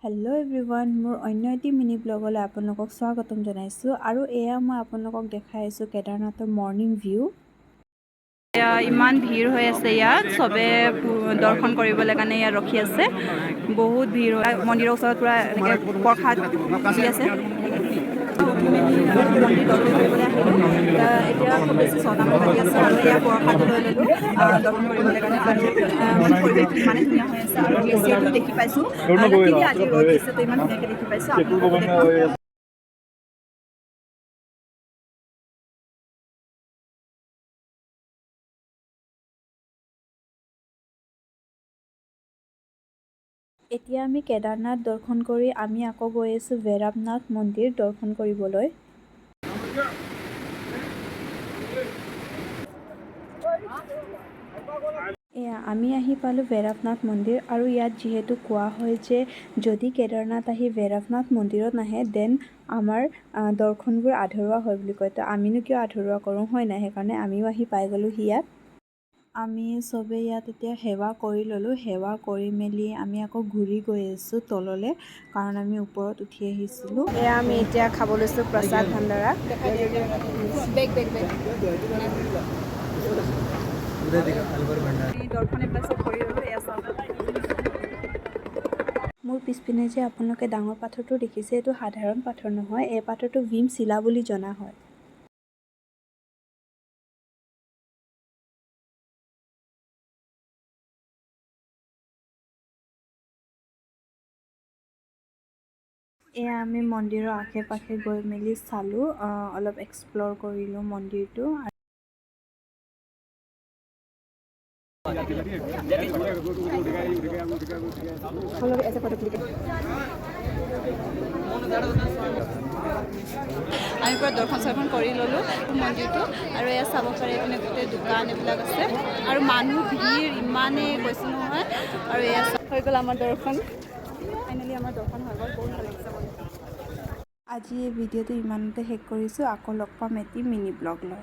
hello everyone मोर अन्य eighty mini ब्लगले आपनलोকক स्वागतम जनाइছো আৰু এয়া মই आपनलोকক দেখাইছো কেদাৰনাথৰ মৰ্নিং ভিউ ইমান ভিৰ হৈ আছে ইয়াত সবে দৰ্শন কৰিবলৈ কাৰণে ইয়াত ৰখি আছে বহুত ভিৰ মন্দিৰৰ ওচৰত পুৰা প্ৰসাদ দি আছে মন্দিৰ দৰ্শন কৰিবলৈ এতিয়া খুব বেছি ছটামান বাজি আছে আৰু এয়া প্ৰসাদ লৈ ল'লোঁ দৰ্শন কৰিবলৈ কাৰণে আৰু পৰিৱেশ ইমানে ধুনীয়া হৈ আছে আৰু গ্লেচিয়াৰটো দেখি পাইছোঁ আজি ৰ'দ দিছে তো ইমান ধুনীয়াকৈ দেখি পাইছোঁ আপোনালোকক দেখাম এতিয়া আমি কেদাৰনাথ দৰ্শন কৰি আমি আকৌ গৈ আছোঁ ভৈৰৱনাথ মন্দিৰ দৰ্শন কৰিবলৈ এয়া আমি আহি পালোঁ ভৈৰৱনাথ মন্দিৰ আৰু ইয়াত যিহেতু কোৱা হয় যে যদি কেদাৰনাথ আহি ভৈৰৱনাথ মন্দিৰত নাহে দেন আমাৰ দৰ্শনবোৰ আধৰুৱা হয় বুলি কয় তো আমিনো কিয় আধৰুৱা কৰোঁ হয় নাই সেইকাৰণে আমিও আহি পাই গ'লোহি ইয়াত আমি সবে ইয়াত এতিয়া সেৱা কৰি ল'লোঁ সেৱা কৰি মেলি আমি আকৌ ঘূৰি গৈ আছোঁ তললৈ কাৰণ আমি ওপৰত উঠি আহিছিলোঁ এয়া আমি এতিয়া খাব লৈছোঁ প্ৰসাদ ভাণ্ডাৰা মোৰ পিছপিনে যে আপোনালোকে ডাঙৰ পাথৰটো দেখিছে এইটো সাধাৰণ পাথৰ নহয় এই পাথৰটো ভীম শিলা বুলি জনা হয় এয়া আমি মন্দিৰৰ আশে পাশে গৈ মেলি চালোঁ অলপ এক্সপ্ল'ৰ কৰিলোঁ মন্দিৰটো আমি পুৰা দৰ্শন কৰি ল'লোঁ মন্দিৰটো আৰু এয়া চাব পাৰে এইপিনে গোটেই দোকান এইবিলাক আছে আৰু মানুহ ভিৰ ইমানেই কৈছোঁ নহয় আৰু এয়া হৈ গ'ল আমাৰ দৰ্শন ফাইনেলি আমাৰ দৰ্শন হৈ গ'ল বহুত ভাল লাগিছে আজি এই ভিডিঅ'টো ইমানতে শেষ কৰিছোঁ আকৌ লগ পাম এটি মিনি ব্লগ লৈ